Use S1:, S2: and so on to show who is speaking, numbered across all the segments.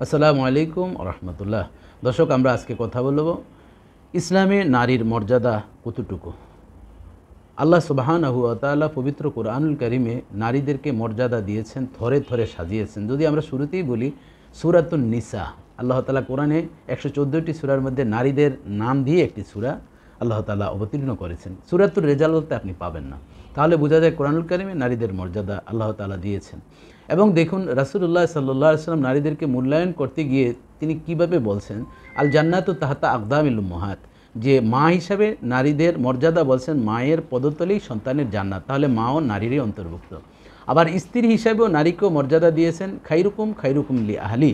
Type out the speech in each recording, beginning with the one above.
S1: আসসালামু আলাইকুম রহমতুল্লাহ। দর্শক, আমরা আজকে কথা বলব ইসলামে নারীর মর্যাদা কতটুকু। আল্লাহ সুবহানাহু ওয়া তাআলা পবিত্র কোরআনুল কারীমে নারীদেরকে মর্যাদা দিয়েছেন, থরে থরে সাজিয়েছেন। যদি আমরা শুরুতেই বলি সূরাতুন নিসা, আল্লাহ তাআলা কোরআনে 114টি সূরার মধ্যে নারীদের নাম দিয়ে একটি সূরা আল্লাহ তাআলা অবতীর্ণ করেছেন। সূরাতুর রেজাল বলতে আপনি পাবেন না। তাহলে বোঝা যায় কোরআনুল কারীমে নারীদের মর্যাদা আল্লাহ তাআলা দিয়েছেন। এবং দেখুন, রাসূলুল্লাহ সাল্লাল্লাহু আলাইহি ওয়াসাল্লাম নারীদেরকে মূল্যায়ন করতে গিয়ে তিনি কিভাবে বলছেন, আল জান্নাতু তাহতা আকদামিল উম্মাহাত, যে মা হিসাবে নারীদের মর্যাদা বলছেন মায়ের পদতলেই সন্তানের জান্নাত। তাহলে মাও নারীরই অন্তর্ভুক্ত। আবার স্ত্রী হিসাবেও নারীকেও মর্যাদা দিয়েছেন খাইরুকুম লি আহলি,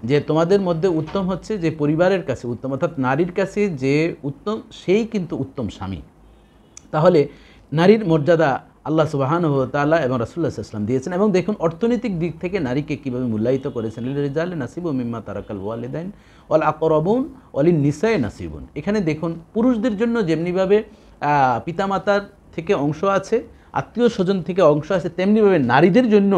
S1: যে তোমাদের মধ্যে উত্তম হচ্ছে যে পরিবারের কাছে উত্তম, অর্থাৎ নারীর কাছে যে উত্তম সেই কিন্তু উত্তম স্বামী। তাহলে নারীর মর্যাদা আল্লাহ সুবহানাহু ওয়া তাআলা এবং রাসূলুল্লাহ সাল্লাল্লাহু আলাইহি ওয়াসাল্লাম দিয়েছেন। এবং দেখুন অর্থনৈতিক দিক থেকে নারীকে কীভাবে মূল্যায়িত করেছেন। লির-রিজালি নাসিবুম মিম্মা তারাকাল ওয়ালিদাইন ওয়াল আকরাবুন ওয়ালিন নিসাই নাসিবুন। এখানে দেখুন পুরুষদের জন্য যেমনিভাবে পিতামাতার থেকে অংশ আছে, আত্মীয় স্বজন থেকে অংশ আছে, তেমনিভাবে নারীদের জন্য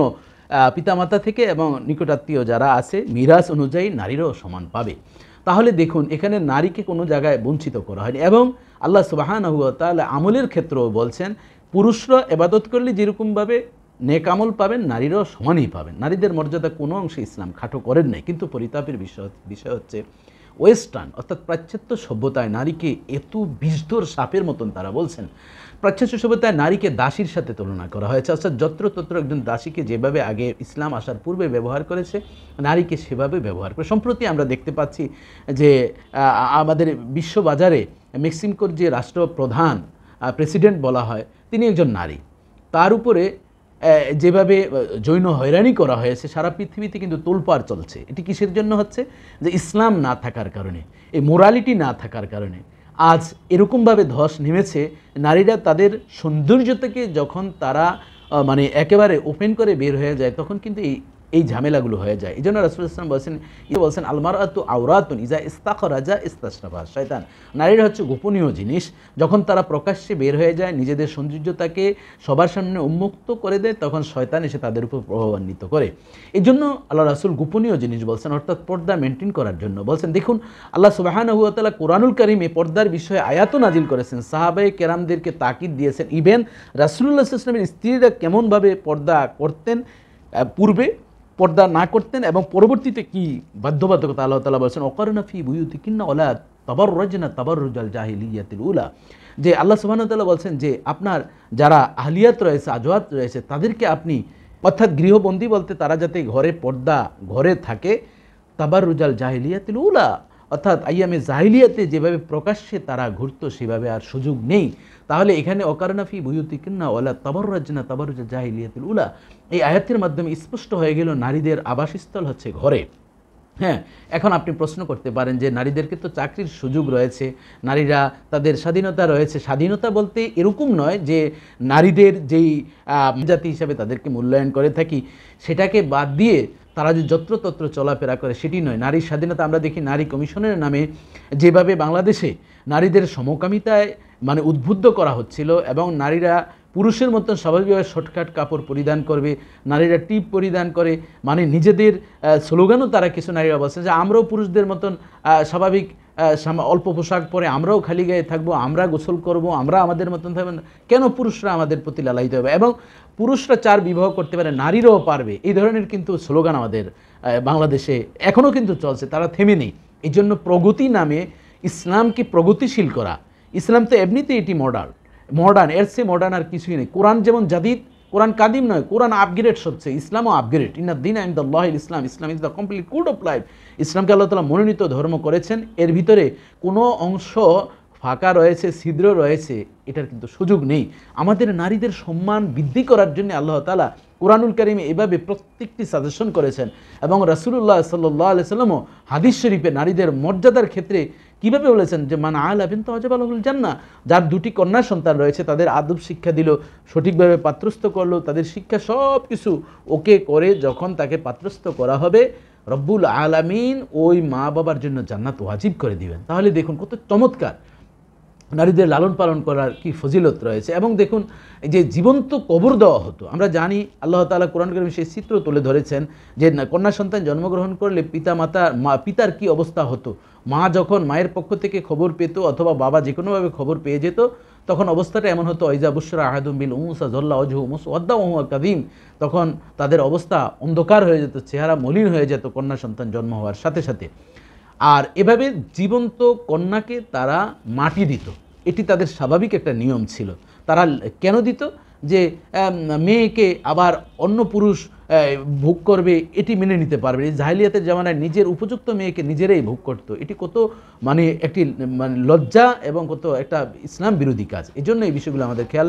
S1: পিতামাতা থেকে এবং নিকটাত্মীয় যারা আছে মিরাস অনুযায়ী নারীরাও সমান পাবে। তাহলে দেখুন এখানে নারীকে কোনো জায়গায় বঞ্চিত করা হয়নি। এবং আল্লাহ সুবহানাহু ওয়া তাআলা আমলের ক্ষেত্রেও বলছেন পুরুষরা ইবাদত করলে যেরকমভাবে নেক আমল পাবেন নারীরাও সমানই পাবেন। নারীদের মর্যাদা কোনো অংশে ইসলাম খাটো করেন নাই। কিন্তু পরিতাপের বিষয় হচ্ছে ওয়েস্টার্ন অর্থাৎ পাশ্চাত্য সভ্যতায় নারীকে এত বিষধর সাপের মতন তারা বলছেন। পাশ্চাত্য সভ্যতায় নারীকে দাসীর সাথে তুলনা করা হয়েছে। অর্থাৎ যত্রতত্র একজন দাসীকে যেভাবে আগে ইসলাম আসার পূর্বে ব্যবহার করেছে নারীকে সেভাবে ব্যবহার করে। সম্প্রতি আমরা দেখতে পাচ্ছি যে আমাদের বিশ্ববাজারে মেক্সিকোর যে রাষ্ট্রপ্রধান প্রেসিডেন্ট বলা হয় তিনি একজন নারী। তার উপরে যেভাবে যৌন হয়রানি করা হয়েছে সারা পৃথিবীতে কিন্তু তোলপাড় চলছে। এটি কিসের জন্য হচ্ছে? যে ইসলাম না থাকার কারণে, এই মোরালিটি না থাকার কারণে আজ এরকমভাবে ধস নেমেছে। নারীরা তাদের সৌন্দর্য থেকে যখন তারা মানে একেবারে ওপেন করে বের হয়ে যায় তখন কিন্তু এই ঝামেলাগুলো হয়ে যায়। এই জন্য রাসূলুল্লাহ সাল্লাল্লাহু আলাইহি ওয়াসাল্লাম বলছেন আলমারাতু আওরাতুন ইজা ইস্তাখরাজা ইস্তাশরাফা শয়তান। নারীরা হচ্ছে গোপনীয় জিনিস, যখন তারা প্রকাশ্যে বের হয়ে যায় নিজেদের সৌন্দর্যতাকে সবার সামনে উন্মুক্ত করে দেয় তখন শয়তান এসে তাদের উপর প্রভাবান্বিত করে। এই জন্য আল্লাহ রাসূল গোপনীয় জিনিস বলছেন, অর্থাৎ পর্দা মেনটেন করার জন্য বলছেন। দেখুন আল্লাহ সুবহানাহু ওয়া তাআলা কোরআনুল কারীমে পর্দার বিষয়ে আয়াতও নাজিল করেছেন, সাহাবায়ে কেরামদেরকে তাকিদ দিয়েছেন। ইভেন রাসূলুল্লাহ সাল্লাল্লাহু আলাইহি ওয়াসাল্লামের স্ত্রীরা কেমনভাবে পর্দা করতেন, পূর্বে পর্দা না করতেন এবং পরবর্তীতে কি বাধ্যবাধকতা আল্লাহ তাআলা বলেছেন ওয়াকারনা ফি বুয়ুতিকুন্না ওয়ালা তাবাররাজনা তাবাররুজাল জাহিলিয়াতিল উলা, যে আল্লাহ সুবহানাহু ওয়া তাআলা বলছেন যে আপনার যারা আহলিয়াত রয়েছে আজওয়াত রয়েছে তাদেরকে আপনি, অর্থাৎ গৃহবন্দী বলতে তারা যাতে ঘরে থাকে, তাবাররুজাল জাহিলিয়াতিল উলা অর্থাৎ আইয়ামে জাহিলিয়াতে যেভাবে প্রকাশ্যে তারা ঘুরত সেভাবে আর সুযোগ নেই। তাহলে এখানে অকারনা ফি বুয়ুতিকুন্না ওয়ালা তাবাররাজনা তাবাররুজাল জাহিলিয়াতিল উলা, এই আয়াতের মাধ্যমে স্পষ্ট হয়ে গেল নারীদের আবাসস্থল হচ্ছে ঘরে। হ্যাঁ, এখন আপনি প্রশ্ন করতে পারেন যে নারীদেরকে তো চাকরির সুযোগ রয়েছে, নারীরা তাদের স্বাধীনতা রয়েছে। স্বাধীনতা বলতে এরকম নয় যে নারীদের যেই জাতি হিসাবে তাদেরকে মূল্যায়ন করে থাকি সেটাকে বাদ দিয়ে তারা যে যত্রতত্র চলাফেরা করে সেটি নয়। নারীর স্বাধীনতা আমরা দেখি নারী কমিশনের নামে যেভাবে বাংলাদেশে নারীদের সমকামিতায় মানে উদ্বুদ্ধ করা হচ্ছিল এবং নারীরা পুরুষের মতো স্বাভাবিকভাবে শর্টকাট কাপড় পরিধান করবে, নারীরা টিপ পরিধান করে, মানে নিজেদের স্লোগানও তারা কিছু নারীরা বলছে যে আমরাও পুরুষদের মতন স্বাভাবিক অল্প পোশাক পরে আমরাও খালি গায়ে থাকবো, আমরা গোসল করব, আমরা আমাদের মতন থাকবো। কেন পুরুষরা আমাদের প্রতি লালায়িত হবে এবং পুরুষরা 4 বিবাহ করতে পারে নারীরাও পারবে, এই ধরনের কিন্তু স্লোগান আমাদের বাংলাদেশে এখনও কিন্তু চলছে, তারা থেমে নেই। এই জন্য প্রগতি নামে ইসলামকে প্রগতিশীল করা, ইসলাম তো এমনিতেই এটি মডার্ন, এর চেয়ে মডার্ন আর কিছুই নেই। কোরআন যেমন জাদিদ, কোরআন কাদিম নয়, কোরআন আপগ্রেড হচ্ছে, ইসলামও আপগ্রেড। ইন্নাদ-দীনা ইনদাল্লাহিল ইসলাম, Islam is the complete code of life. ইসলামকে আল্লাহ তাআলা মনোনীত ধর্ম করেছেন, এর ভিতরে কোনো অংশ ফাঁকা রয়েছে, ছিদ্র রয়েছে, এটার কিন্তু সুযোগ নেই। আমাদের নারীদের সম্মান বৃদ্ধি করার জন্য আল্লাহ তাআলা কোরআনুল কারীমে এভাবে প্রত্যেকটি সাজেশন করেছেন এবং রাসূলুল্লাহ সাল্লাল্লাহু আলাইহি ওয়াসাল্লামও হাদিস শরীফে নারীদের মর্যাদার ক্ষেত্রে কীভাবে বলেছেন যে মান আলা বিনতু ওয়াজাবা লাহুল জান্নাহ, যার 2টি কন্যা সন্তান রয়েছে তাদের আদব শিক্ষা দিল, সঠিকভাবে পাত্রস্থ করলো, তাদের শিক্ষা সব কিছু ওকে করে যখন তাকে পাত্রস্থ করা হবে রব্বুল আলামিন ওই মা বাবার জন্য জান্নাত ওয়াজিব করে দিবেন। তাহলে দেখুন কত চমৎকার নারীদের লালন পালন করার কি ফজিলত রয়েছে। এবং দেখুন এই যে জীবন্ত কবর দেওয়া হতো, আমরা জানি আল্লাহ তাআলা কোরআন কারীমে সেই চিত্র তুলে ধরেছেন যে কন্যা সন্তান জন্মগ্রহণ করলে পিতার কি অবস্থা হতো। মা যখন মায়ের পক্ষ থেকে খবর পেত অথবা বাবা যে কোনোভাবে খবর পেয়ে যেত, তখন অবস্থাটা এমন হতো, ইজা বুশরা আহাদুম বিল উনসা যল্লা ওয়াজহু মুসওয়াদ্দা ওয়া হুয়া কাযীম, তখন তাদের অবস্থা অন্ধকার হয়ে যেত, চেহারা মলিন হয়ে যেত কন্যা সন্তান জন্ম হওয়ার সাথে সাথে। আর এভাবে জীবন্ত কন্যাকে তারা মাটি দিত, এটি তাদের স্বাভাবিক একটা নিয়ম ছিল। তারা কেন দিত? যে মেয়েকে আবার অন্য পুরুষ ভোগ করবে এটি মেনে নিতে পারবে। এই জাহেলিয়াতের জামানায় নিজের উপযুক্ত মেয়েকে নিজেরাই ভোগ করতো, এটি কত একটি লজ্জা এবং কত একটা ইসলাম বিরোধী কাজ। এই জন্য এই বিষয়গুলো আমাদের খেয়াল